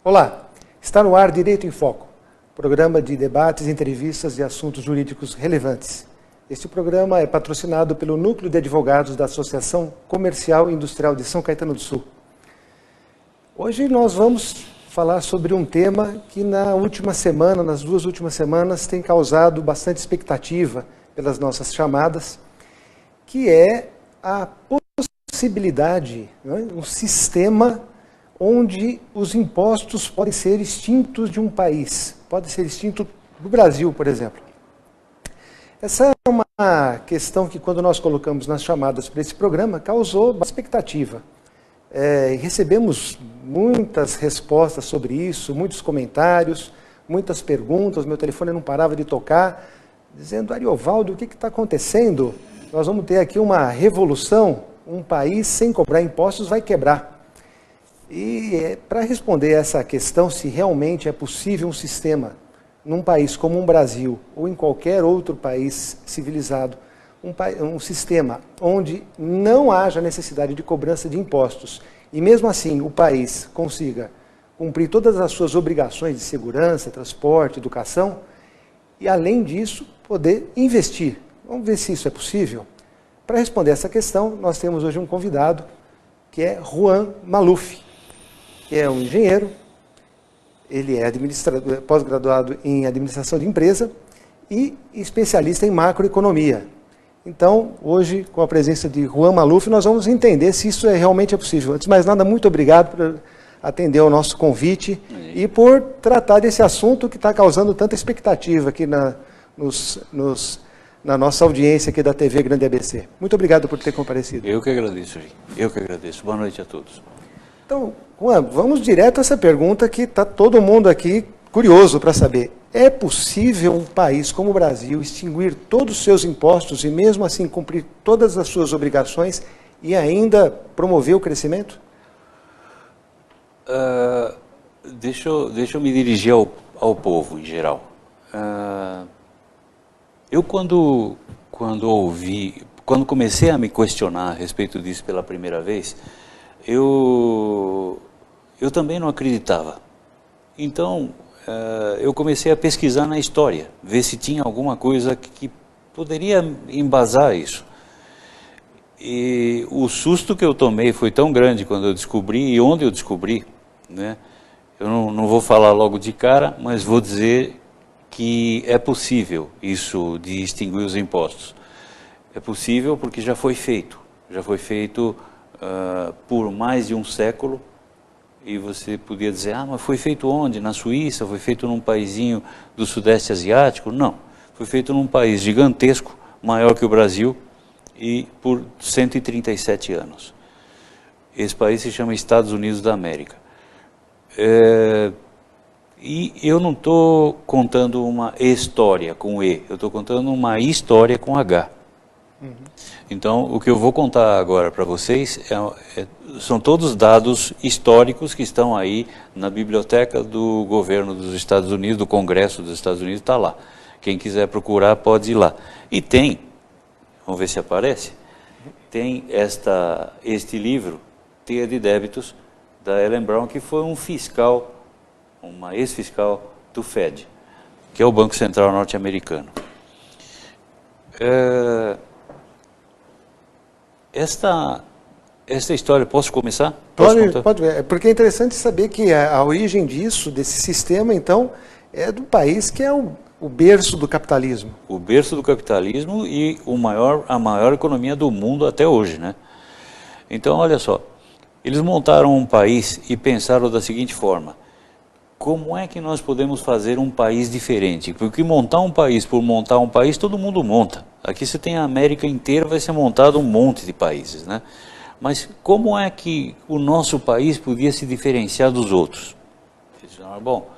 Olá, está no ar Direito em Foco, programa de debates, entrevistas e assuntos jurídicos relevantes. Este programa é patrocinado pelo Núcleo de Advogados da Associação Comercial e Industrial de São Caetano do Sul. Hoje nós vamos falar sobre um tema que nas duas últimas semanas, tem causado bastante expectativa pelas nossas chamadas, que é a possibilidade, um sistema onde os impostos podem ser extintos de um país, pode ser extinto do Brasil, por exemplo. Essa é uma questão que, quando nós colocamos nas chamadas para esse programa, causou uma expectativa. Recebemos muitas respostas sobre isso, muitos comentários, muitas perguntas, meu telefone não parava de tocar, dizendo: Ariovaldo, o que está acontecendo? Nós vamos ter aqui uma revolução, um país sem cobrar impostos vai quebrar. E para responder essa questão, se realmente é possível um sistema, num país como o Brasil, ou em qualquer outro país civilizado, um sistema onde não haja necessidade de cobrança de impostos, e mesmo assim o país consiga cumprir todas as suas obrigações de segurança, transporte, educação, e além disso, poder investir. Vamos ver se isso é possível? Para responder essa questão, nós temos hoje um convidado, que é Juan Maluf, que é um engenheiro, ele é pós-graduado em administração de empresa e especialista em macroeconomia. Então, hoje, com a presença de Juan Maluf, nós vamos entender se isso realmente é possível. Antes de mais nada, muito obrigado por atender ao nosso convite e por tratar desse assunto que está causando tanta expectativa aqui na nossa audiência aqui da TV Grande ABC. Muito obrigado por ter comparecido. Eu que agradeço, Gil. Eu que agradeço. Boa noite a todos. Então, Juan, vamos direto a essa pergunta que está todo mundo aqui curioso para saber. É possível um país como o Brasil extinguir todos os seus impostos e mesmo assim cumprir todas as suas obrigações e ainda promover o crescimento? Deixa eu me dirigir ao povo em geral. Eu quando comecei a me questionar a respeito disso pela primeira vez, eu também não acreditava. Então, eu comecei a pesquisar na história, ver se tinha alguma coisa que poderia embasar isso. E o susto que eu tomei foi tão grande quando eu descobri e onde eu descobri, né? Eu não vou falar logo de cara, mas vou dizer que é possível isso de extinguir os impostos. É possível porque já foi feito. Já foi feito por mais de um século, e você podia dizer: mas foi feito onde? Na Suíça? Foi feito num paizinho do Sudeste Asiático? Não, foi feito num país gigantesco, maior que o Brasil, e por 137 anos. Esse país se chama Estados Unidos da América. E eu não estou contando uma história com E, eu estou contando uma história com H. Então, o que eu vou contar agora para vocês são todos dados históricos que estão aí na biblioteca do governo dos Estados Unidos, do Congresso dos Estados Unidos, está lá. Quem quiser procurar pode ir lá. E tem, vamos ver se aparece, tem este livro, Teia de Débitos, da Ellen Brown, que foi uma ex-fiscal do Fed, que é o Banco Central norte-americano. Esta história, posso começar? Pode ver, porque é interessante saber que a origem desse sistema, então, é do país que é o berço do capitalismo. O berço do capitalismo e a maior economia do mundo até hoje, né? Então, olha só, eles montaram um país e pensaram da seguinte forma: como é que nós podemos fazer um país diferente? Porque montar um país por montar um país, todo mundo monta. Aqui você tem a América inteira, vai ser montado um monte de países, né? Mas como é que o nosso país podia se diferenciar dos outros? Bom,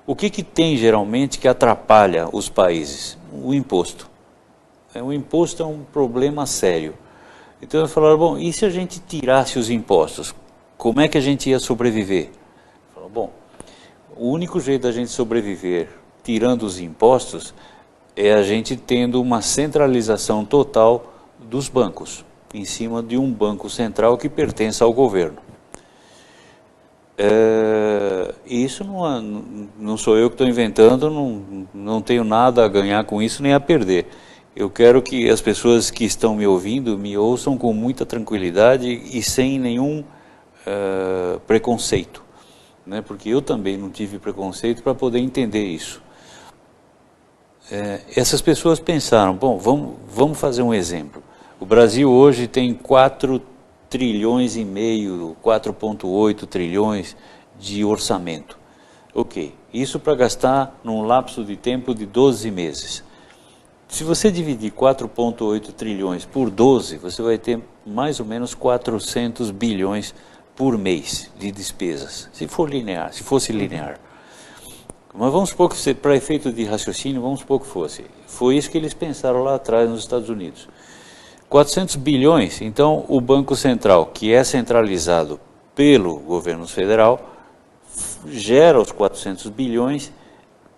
o que tem geralmente que atrapalha os países? O imposto. O imposto é um problema sério. Então eu falaram: bom, e se a gente tirasse os impostos? Como é que a gente ia sobreviver? Falaram: bom, o único jeito da gente sobreviver tirando os impostos é a gente tendo uma centralização total dos bancos, em cima de um banco central que pertence ao governo. Isso não sou eu que estou inventando, não tenho nada a ganhar com isso nem a perder. Eu quero que as pessoas que estão me ouvindo me ouçam com muita tranquilidade e sem nenhum preconceito, né? Porque eu também não tive preconceito para poder entender isso. Essas pessoas pensaram, bom, vamos fazer um exemplo. O Brasil hoje tem 4,5 trilhões, 4,8 trilhões de orçamento. Ok, isso para gastar num lapso de tempo de 12 meses. Se você dividir 4,8 trilhões por 12, você vai ter mais ou menos 400 bilhões por mês de despesas, se fosse linear. Mas vamos supor que, para efeito de raciocínio, vamos supor que fosse. Foi isso que eles pensaram lá atrás nos Estados Unidos. 400 bilhões, então o Banco Central, que é centralizado pelo governo federal, gera os 400 bilhões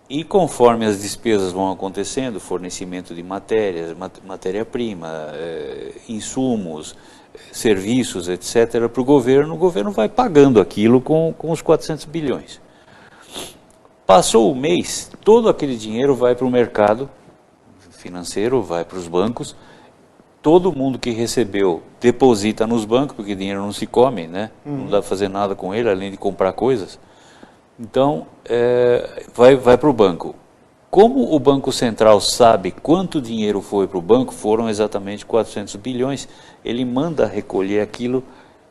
e conforme as despesas vão acontecendo, fornecimento de matérias, matéria-prima, insumos, serviços, etc., para o governo vai pagando aquilo com os 400 bilhões. Passou o mês, todo aquele dinheiro vai para o mercado financeiro, vai para os bancos, todo mundo que recebeu deposita nos bancos, porque dinheiro não se come, né? Não dá para fazer nada com ele, além de comprar coisas. Então, vai para o banco. Como o Banco Central sabe quanto dinheiro foi para o banco, foram exatamente 400 bilhões, ele manda recolher aquilo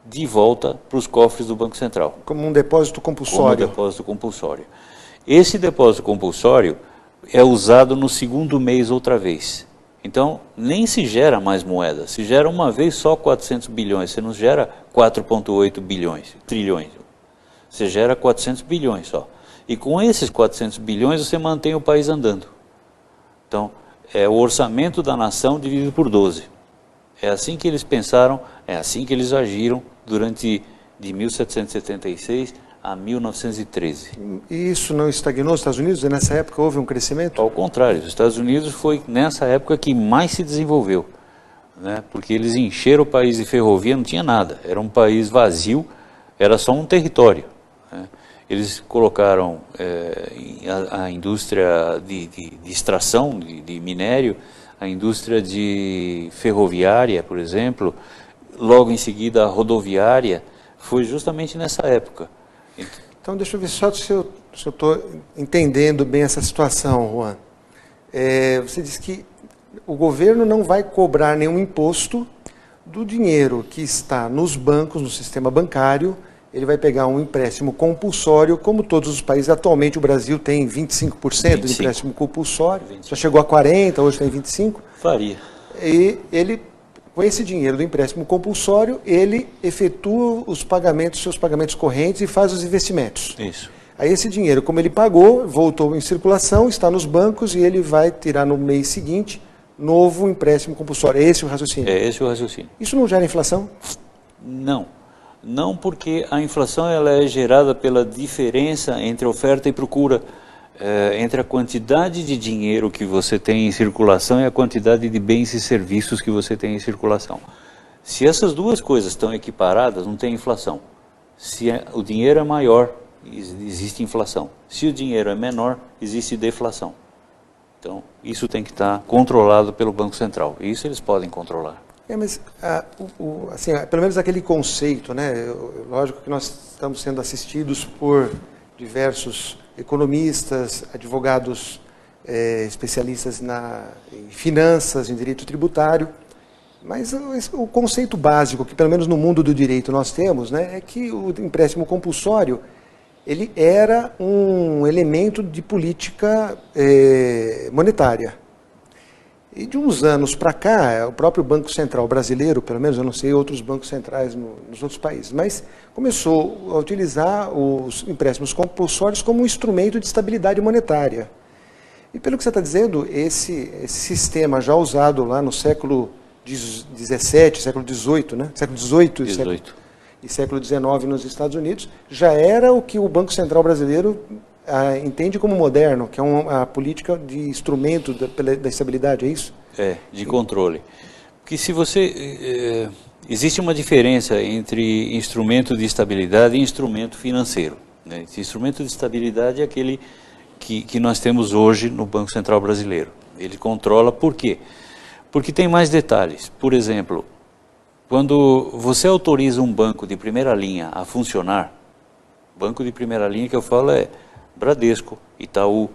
de volta para os cofres do Banco Central. Como um depósito compulsório. Como um depósito compulsório. Esse depósito compulsório é usado no segundo mês outra vez. Então, nem se gera mais moeda, se gera uma vez só 400 bilhões, você não gera 4,8 trilhões, você gera 400 bilhões só. E com esses 400 bilhões você mantém o país andando. Então, é o orçamento da nação dividido por 12. É assim que eles pensaram, é assim que eles agiram durante de 1776 a 1913. E isso não estagnou nos Estados Unidos? E nessa época houve um crescimento? Ao contrário, os Estados Unidos foi nessa época que mais se desenvolveu, né? Porque eles encheram o país de ferrovia, não tinha nada, era um país vazio, era só um território, né? Eles colocaram a indústria de extração de minério, a indústria de ferroviária, por exemplo, logo em seguida a rodoviária, foi justamente nessa época. Então, deixa eu ver só se eu estou entendendo bem essa situação, Juan. Você disse que o governo não vai cobrar nenhum imposto do dinheiro que está nos bancos, no sistema bancário. Ele vai pegar um empréstimo compulsório, como todos os países. Atualmente o Brasil tem 25% de empréstimo compulsório, 25. Já chegou a 40%, hoje tem 25%. Faria. E ele, com esse dinheiro do empréstimo compulsório, ele efetua os pagamentos, seus pagamentos correntes e faz os investimentos. Isso. Aí esse dinheiro, como ele pagou, voltou em circulação, está nos bancos e ele vai tirar no mês seguinte novo empréstimo compulsório. É esse o raciocínio? É esse o raciocínio. Isso não gera inflação? Não. Não, porque a inflação ela é gerada pela diferença entre oferta e procura, entre a quantidade de dinheiro que você tem em circulação e a quantidade de bens e serviços que você tem em circulação. Se essas duas coisas estão equiparadas, não tem inflação. Se o dinheiro é maior, existe inflação. Se o dinheiro é menor, existe deflação. Então, isso tem que estar controlado pelo Banco Central. Isso eles podem controlar. Mas, assim, pelo menos aquele conceito, né? Lógico que nós estamos sendo assistidos por diversos economistas, advogados especialistas em finanças, em direito tributário, mas o conceito básico que, pelo menos no mundo do direito, nós temos, né, é que o empréstimo compulsório ele era um elemento de política monetária. E de uns anos para cá, o próprio Banco Central brasileiro, pelo menos eu não sei outros bancos centrais nos outros países, mas começou a utilizar os empréstimos compulsórios como um instrumento de estabilidade monetária. E pelo que você está dizendo, esse sistema já usado lá no século XVII, século XVIII, né? Século XVIII e século XIX nos Estados Unidos, já era o que o Banco Central brasileiro entende como moderno, que é uma política de instrumento da estabilidade, é isso? De controle. Porque se existe uma diferença entre instrumento de estabilidade e instrumento financeiro. né? Esse instrumento de estabilidade é aquele que nós temos hoje no Banco Central Brasileiro. Ele controla por quê? Porque tem mais detalhes. Por exemplo, quando você autoriza um banco de primeira linha a funcionar, banco de primeira linha que eu falo é Bradesco, Itaú,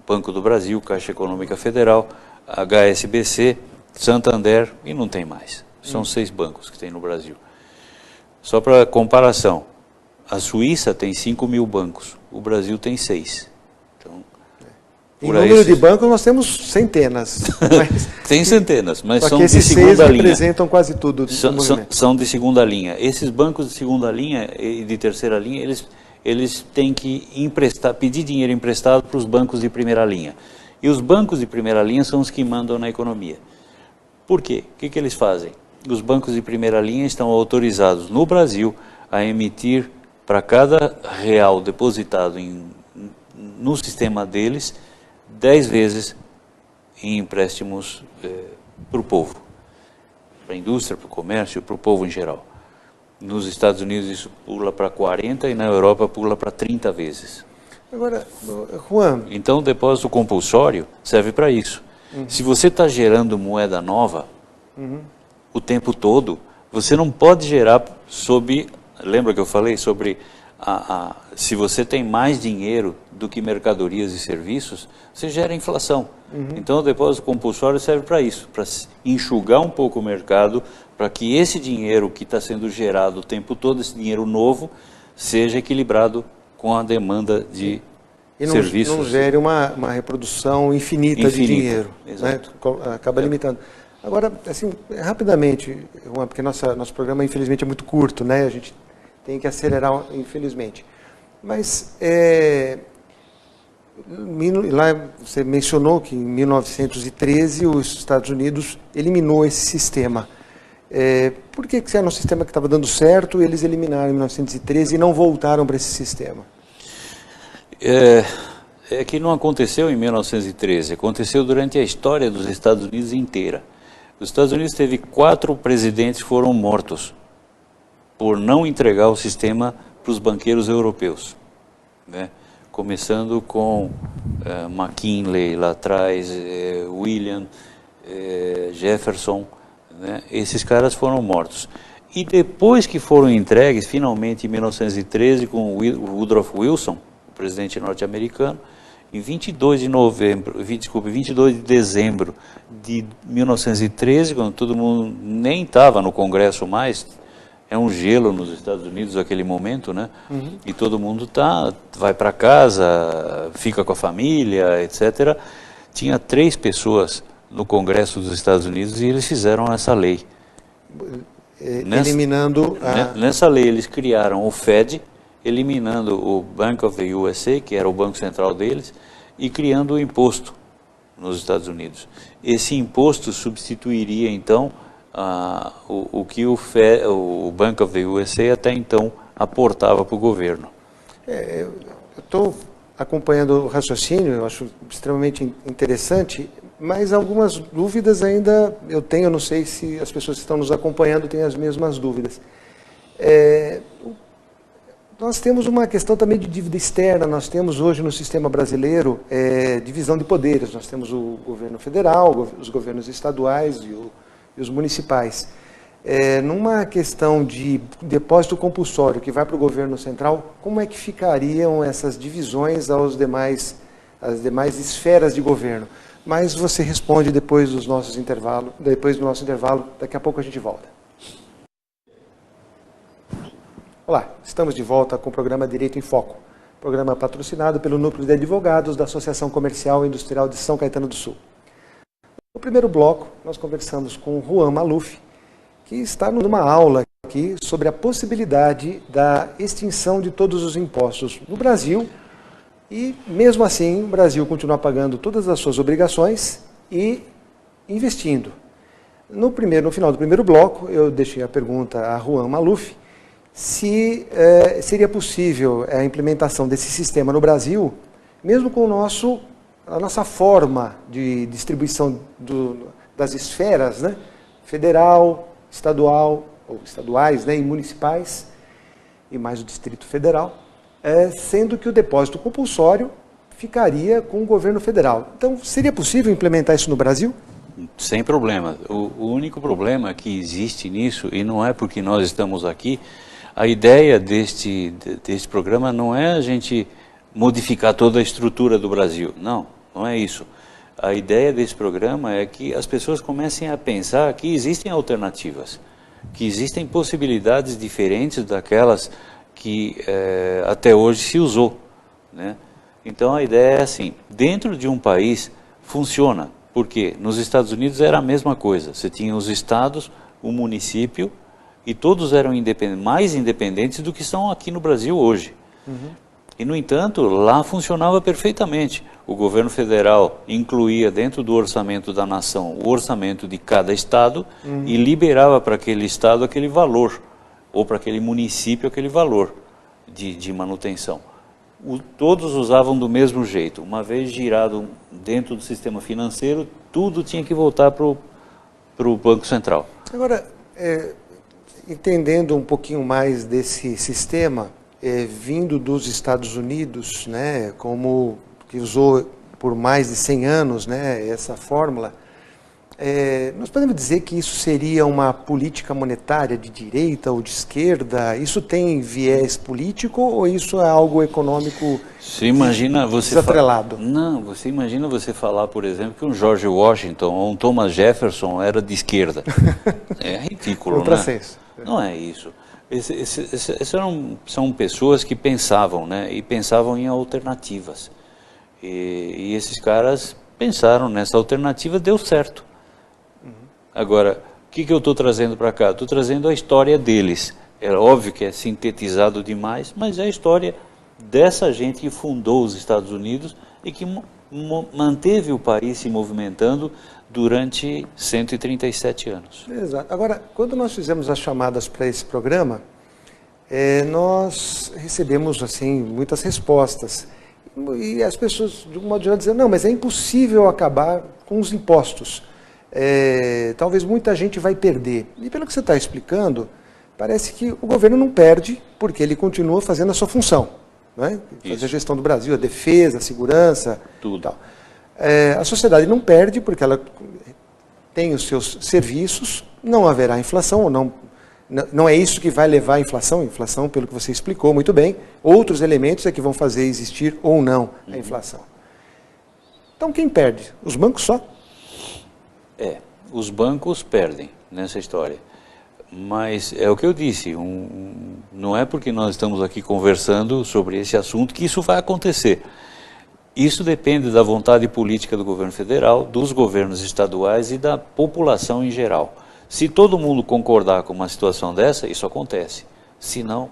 Banco do Brasil, Caixa Econômica Federal, HSBC, Santander e não tem mais. São 6 bancos que tem no Brasil. Só para comparação, a Suíça tem 5.000 bancos, o Brasil tem 6. Então, em número de bancos nós temos centenas. Mas tem centenas, mas só são que de esses segunda 6 linha. representam quase tudo. São de segunda linha. Esses bancos de segunda linha e de terceira linha, eles têm que pedir dinheiro emprestado para os bancos de primeira linha. E os bancos de primeira linha são os que mandam na economia. Por quê? O que eles fazem? Os bancos de primeira linha estão autorizados no Brasil a emitir para cada real depositado no sistema deles 10 vezes em empréstimos para o povo, para a indústria, para o comércio, para o povo em geral. Nos Estados Unidos isso pula para 40 e na Europa pula para 30 vezes. Agora, Juan... Então o depósito compulsório serve para isso. Se você está gerando moeda nova o tempo todo, você não pode gerar sob... Lembra que eu falei sobre se você tem mais dinheiro do que mercadorias e serviços, você gera inflação. Então o depósito compulsório serve para isso, para enxugar um pouco o mercado, para que esse dinheiro que está sendo gerado o tempo todo, esse dinheiro novo, seja equilibrado com a demanda de serviços. E não gere uma reprodução infinita de dinheiro. Exato. Né? Acaba limitando. Agora, assim, rapidamente, Juan, porque nosso programa infelizmente é muito curto, né? A gente tem que acelerar, infelizmente. Mas, lá você mencionou que em 1913 os Estados Unidos eliminou esse sistema. Por que era um sistema que estava dando certo e eles eliminaram em 1913 e não voltaram para esse sistema? É que não aconteceu em 1913, aconteceu durante a história dos Estados Unidos inteira. Os Estados Unidos teve 4 presidentes que foram mortos por não entregar o sistema para os banqueiros europeus, né? Começando com McKinley lá atrás, William, Jefferson, né? Esses caras foram mortos. E depois que foram entregues, finalmente em 1913, com Woodrow Wilson, o presidente norte-americano, em 22 de dezembro de 1913, quando todo mundo nem estava no Congresso mais, é um gelo nos Estados Unidos naquele momento, né? E todo mundo vai para casa, fica com a família, etc. Tinha 3 pessoas no Congresso dos Estados Unidos e eles fizeram essa lei. Eliminando Nessa lei eles criaram o Fed, eliminando o Bank of the USA, que era o banco central deles, e criando o imposto nos Estados Unidos. Esse imposto substituiria, então, o que o Bank of the USA até então aportava para o governo. Eu estou acompanhando o raciocínio, eu acho extremamente interessante, mas algumas dúvidas ainda eu tenho, não sei se as pessoas que estão nos acompanhando têm as mesmas dúvidas. Nós temos uma questão também de dívida externa, nós temos hoje no sistema brasileiro divisão de poderes, nós temos o governo federal, os governos estaduais e os municipais. Numa questão de depósito compulsório que vai para o governo central, como é que ficariam essas divisões às demais esferas de governo? Mas você responde depois do nosso intervalo, daqui a pouco a gente volta. Olá, estamos de volta com o programa Direito em Foco, programa patrocinado pelo Núcleo de Advogados da Associação Comercial e Industrial de São Caetano do Sul. No primeiro bloco, nós conversamos com o Juan Maluf, que está numa aula aqui sobre a possibilidade da extinção de todos os impostos no Brasil e, mesmo assim, o Brasil continuar pagando todas as suas obrigações e investindo. No final do primeiro bloco, eu deixei a pergunta a Juan Maluf se seria possível a implementação desse sistema no Brasil, mesmo com a nossa forma de distribuição das esferas, né? Federal, estadual, ou estaduais, né? E municipais, e mais o Distrito Federal, sendo que o depósito compulsório ficaria com o governo federal. Então, seria possível implementar isso no Brasil? Sem problema. O único problema que existe nisso, e não é porque nós estamos aqui, a ideia deste programa não é a gente modificar toda a estrutura do Brasil. Não, não é isso. A ideia desse programa é que as pessoas comecem a pensar que existem alternativas, que existem possibilidades diferentes daquelas que até hoje se usou, né? Então a ideia é assim, dentro de um país funciona, porque nos Estados Unidos era a mesma coisa, você tinha os estados, o município, e todos eram mais independentes do que são aqui no Brasil hoje. E no entanto, lá funcionava perfeitamente. O governo federal incluía dentro do orçamento da nação o orçamento de cada estado e liberava para aquele estado aquele valor, ou para aquele município aquele valor de manutenção. Todos usavam do mesmo jeito. Uma vez girado dentro do sistema financeiro, tudo tinha que voltar para o Banco Central. Agora, entendendo um pouquinho mais desse sistema, vindo dos Estados Unidos, né, como que usou por mais de 100 anos, né, essa fórmula, nós podemos dizer que isso seria uma política monetária de direita ou de esquerda? Isso tem viés político ou isso é algo econômico desatrelado? Não, você imagina você falar, por exemplo, que um George Washington ou um Thomas Jefferson era de esquerda. É ridículo, né? Não é isso. São pessoas que pensavam, né? E pensavam em alternativas. E esses caras pensaram nessa alternativa, deu certo. Agora, o que eu estou trazendo para cá? Estou trazendo a história deles. É óbvio que é sintetizado demais, mas é a história dessa gente que fundou os Estados Unidos e que manteve o país se movimentando durante 137 anos. Exato. Agora, quando nós fizemos as chamadas para esse programa, nós recebemos assim muitas respostas. E as pessoas, de um modo geral, diziam, não, mas é impossível acabar com os impostos. Talvez muita gente vai perder. E pelo que você está explicando, parece que o governo não perde, porque ele continua fazendo a sua função, né? Fazer a gestão do Brasil, a defesa, a segurança, tudo. Tal. A sociedade não perde, porque ela tem os seus serviços, não haverá inflação, ou não é isso que vai levar à inflação. Inflação, pelo que você explicou muito bem, outros elementos é que vão fazer existir ou não a inflação. Então quem perde? Os bancos só? Os bancos perdem nessa história, mas é o que eu disse, não é porque nós estamos aqui conversando sobre esse assunto que isso vai acontecer. Isso depende da vontade política do governo federal, dos governos estaduais e da população em geral. Se todo mundo concordar com uma situação dessa, isso acontece. Se não,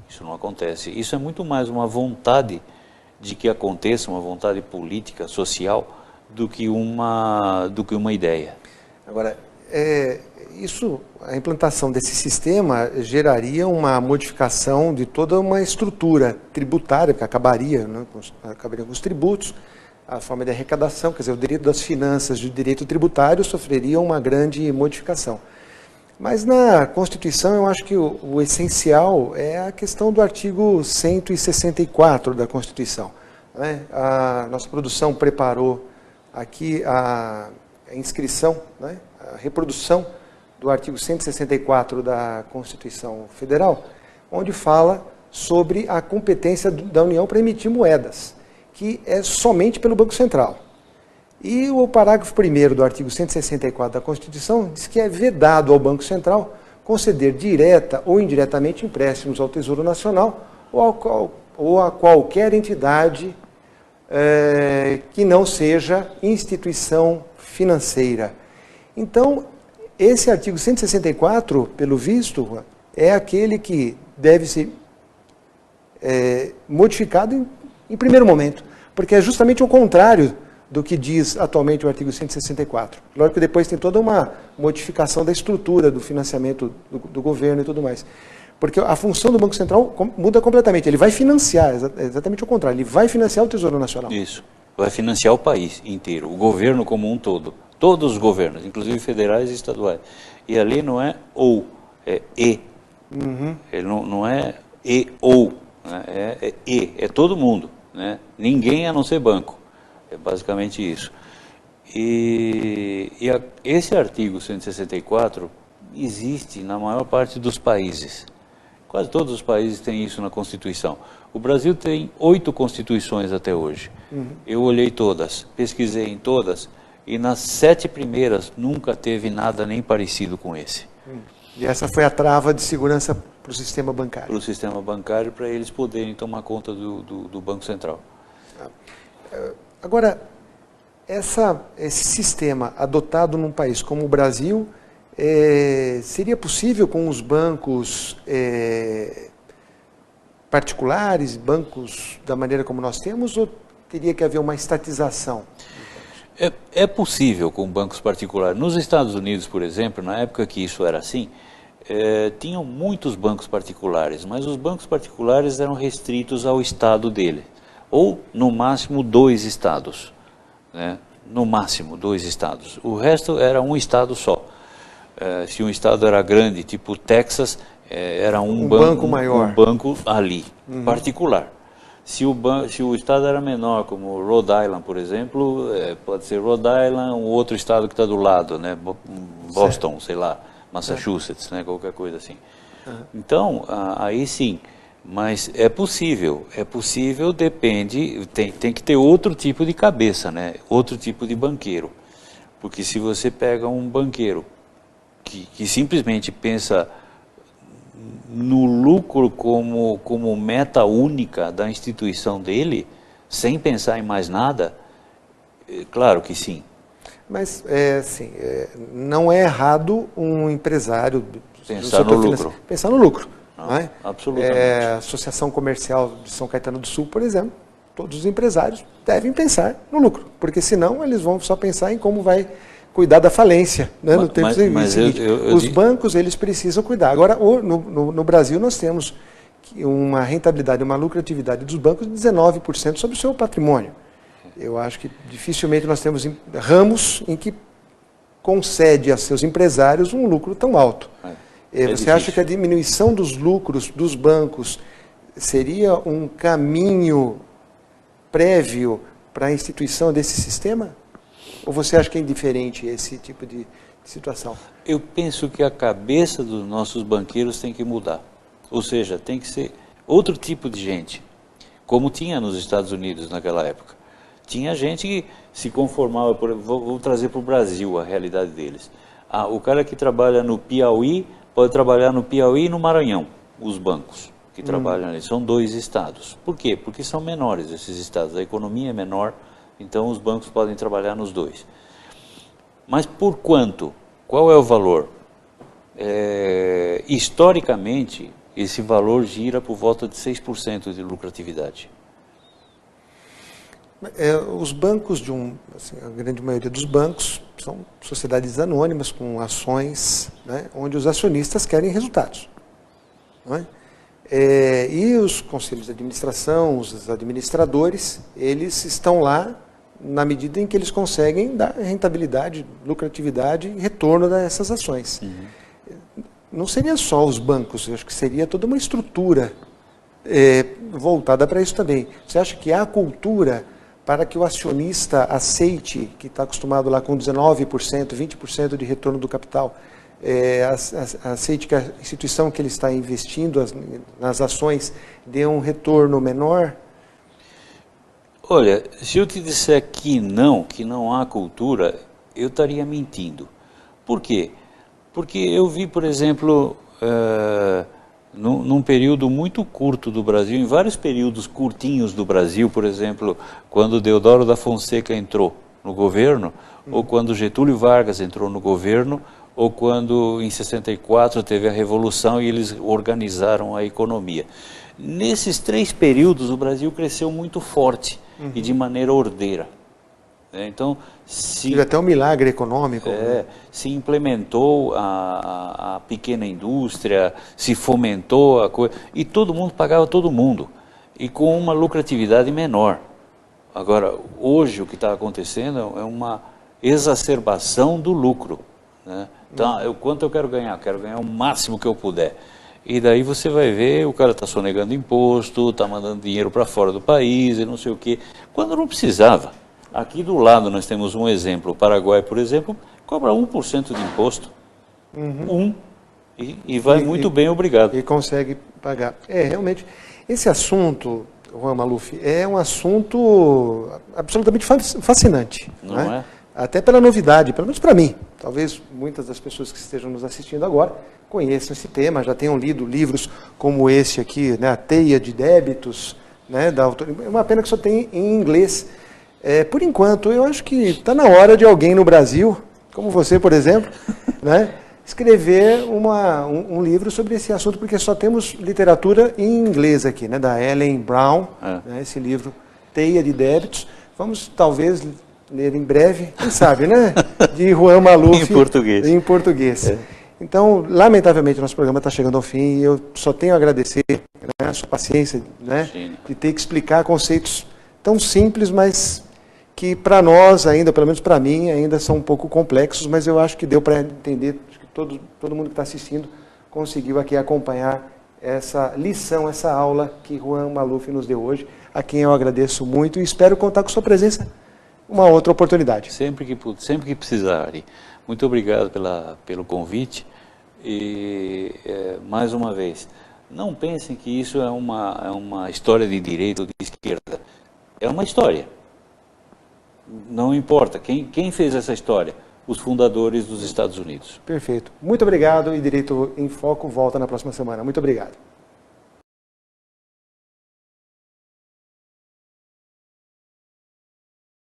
isso não acontece. Isso é muito mais uma vontade de que aconteça, uma vontade política, social, do que uma ideia. Agora, a implantação desse sistema geraria uma modificação de toda uma estrutura tributária, que acabaria com os tributos, a forma de arrecadação, quer dizer, o direito das finanças e o direito tributário sofreriam uma grande modificação. Mas na Constituição eu acho que o essencial é a questão do artigo 164 da Constituição, né? A nossa produção preparou aqui a inscrição, né, a reprodução do artigo 164 da Constituição Federal, onde fala sobre a competência da União para emitir moedas, que é somente pelo Banco Central. E o parágrafo 1º do artigo 164 da Constituição diz que é vedado ao Banco Central conceder direta ou indiretamente empréstimos ao Tesouro Nacional ou a qualquer entidade que não seja instituição financeira. Então, esse artigo 164, pelo visto, é aquele que deve ser modificado em primeiro momento, porque é justamente o contrário do que diz atualmente o artigo 164. Lógico que depois tem toda uma modificação da estrutura do financiamento do governo e tudo mais. Porque a função do Banco Central muda completamente. Ele vai financiar, exatamente o contrário, ele vai financiar o Tesouro Nacional. Isso, vai financiar o país inteiro, o governo como um todo. Todos os governos, inclusive federais e estaduais. E ali não é ou, é e. Ele não é e ou. né? É todo mundo, né? Ninguém a não ser banco. É basicamente isso. Esse artigo 164 existe na maior parte dos países. Quase todos os países têm isso na Constituição. O Brasil tem 8 constituições até hoje. Eu olhei todas, pesquisei em todas, e nas 7 primeiras nunca teve nada nem parecido com esse. E essa foi a trava de segurança para o sistema bancário. Para o sistema bancário, para eles poderem tomar conta do Banco Central. Agora, esse sistema adotado num país como o Brasil, seria possível com os bancos particulares, bancos da maneira como nós temos, ou teria que haver uma estatização? É possível com bancos particulares. Nos Estados Unidos, por exemplo, na época que isso era assim, tinham muitos bancos particulares, mas os bancos particulares eram restritos ao estado dele, ou no máximo 2 estados, né? No máximo 2 estados. O resto era um estado só. Se um estado era grande, tipo Texas, era um banco maior, um banco ali, particular. Se o estado era menor, como Rhode Island, por exemplo, pode ser Rhode Island, um outro estado que está do lado, né? Boston, certo. Sei lá, Massachusetts, né? Qualquer coisa assim. Então, aí sim, mas é possível, depende, tem que ter outro tipo de cabeça, né? Outro tipo de banqueiro. Porque se você pega um banqueiro que simplesmente pensa no lucro como meta única da instituição dele, sem pensar em mais nada, claro que sim. Mas, não é errado um empresário pensar no lucro. Pensar no lucro. Não é? Absolutamente. A Associação Comercial de São Caetano do Sul, por exemplo, todos os empresários devem pensar no lucro, porque senão eles vão só pensar em como vai cuidar da falência, né, no tempo seguinte. Os bancos, eles precisam cuidar. Agora, no Brasil, nós temos uma rentabilidade, uma lucratividade dos bancos de 19% sobre o seu patrimônio. Eu acho que dificilmente nós temos ramos em que concede a seus empresários um lucro tão alto. Você difícil. Acha que a diminuição dos lucros dos bancos seria um caminho prévio para a instituição desse sistema? Ou você acha que é indiferente esse tipo de situação? Eu penso que a cabeça dos nossos banqueiros tem que mudar. Ou seja, tem que ser outro tipo de gente, como tinha nos Estados Unidos naquela época. Tinha gente que se conformava, vou trazer para o Brasil a realidade deles. O cara que trabalha no Piauí pode trabalhar no Piauí e no Maranhão, os bancos que trabalham ali. São 2 estados. Por quê? Porque são menores esses estados, a economia é menor. Então, os bancos podem trabalhar nos 2. Mas por quanto? Qual é o valor? Historicamente, esse valor gira por volta de 6% de lucratividade. Os bancos, a grande maioria dos bancos, são sociedades anônimas com ações, né, onde os acionistas querem resultados. Não é? E os conselhos de administração, os administradores, eles estão lá na medida em que eles conseguem dar rentabilidade, lucratividade e retorno dessas ações. Não seria só os bancos, eu acho que seria toda uma estrutura voltada para isso também. Você acha que há cultura para que o acionista aceite, que está acostumado lá com 19%, 20% de retorno do capital, aceite que a instituição que ele está investindo nas ações dê um retorno menor? Olha, se eu te disser que não há cultura, eu estaria mentindo. Por quê? Porque eu vi, por exemplo, num período muito curto do Brasil, em vários períodos curtinhos do Brasil, por exemplo, quando Deodoro da Fonseca entrou no governo, ou quando Getúlio Vargas entrou no governo, ou quando em 64 teve a Revolução e eles organizaram a economia. Nesses 3 períodos o Brasil cresceu muito forte e de maneira ordeira. Então, teve até um milagre econômico. Se implementou a pequena indústria, se fomentou a coisa, e todo mundo pagava todo mundo, e com uma lucratividade menor. Agora, hoje o que está acontecendo é uma exacerbação do lucro, né? Então, quanto eu quero ganhar? Quero ganhar o máximo que eu puder. E daí você vai ver, o cara está sonegando imposto, está mandando dinheiro para fora do país e não sei o quê, quando não precisava. Aqui do lado nós temos um exemplo, o Paraguai, por exemplo, cobra 1% de imposto. E vai muito bem, obrigado. E consegue pagar. Realmente, esse assunto, Juan Maluf, é um assunto absolutamente fascinante. Não né? é? Até pela novidade, pelo menos para mim. Talvez muitas das pessoas que estejam nos assistindo agora conheçam esse tema, já tenham lido livros como esse aqui, né, A Teia de Débitos, né, da autora. É uma pena que só tem em inglês. Por enquanto, eu acho que está na hora de alguém no Brasil, como você, por exemplo, né, escrever um livro sobre esse assunto, porque só temos literatura em inglês aqui, né, da Ellen Brown, né, esse livro Teia de Débitos. Vamos, talvez, ler em breve, quem sabe, né, de Juan Maluf em português. Então, lamentavelmente, nosso programa está chegando ao fim e eu só tenho a agradecer, né, a sua paciência, né, de ter que explicar conceitos tão simples, mas que para nós ainda, pelo menos para mim, ainda são um pouco complexos, mas eu acho que deu para entender, acho que todo mundo que está assistindo conseguiu aqui acompanhar essa lição, essa aula que Juan Maluf nos deu hoje, a quem eu agradeço muito e espero contar com sua presença uma outra oportunidade. Sempre que precisar, Ari. Muito obrigado pelo convite e, mais uma vez, não pensem que isso é uma história de direita ou de esquerda. É uma história. Não importa. Quem fez essa história? Os fundadores dos Estados Unidos. Perfeito. Muito obrigado e Direito em Foco volta na próxima semana. Muito obrigado.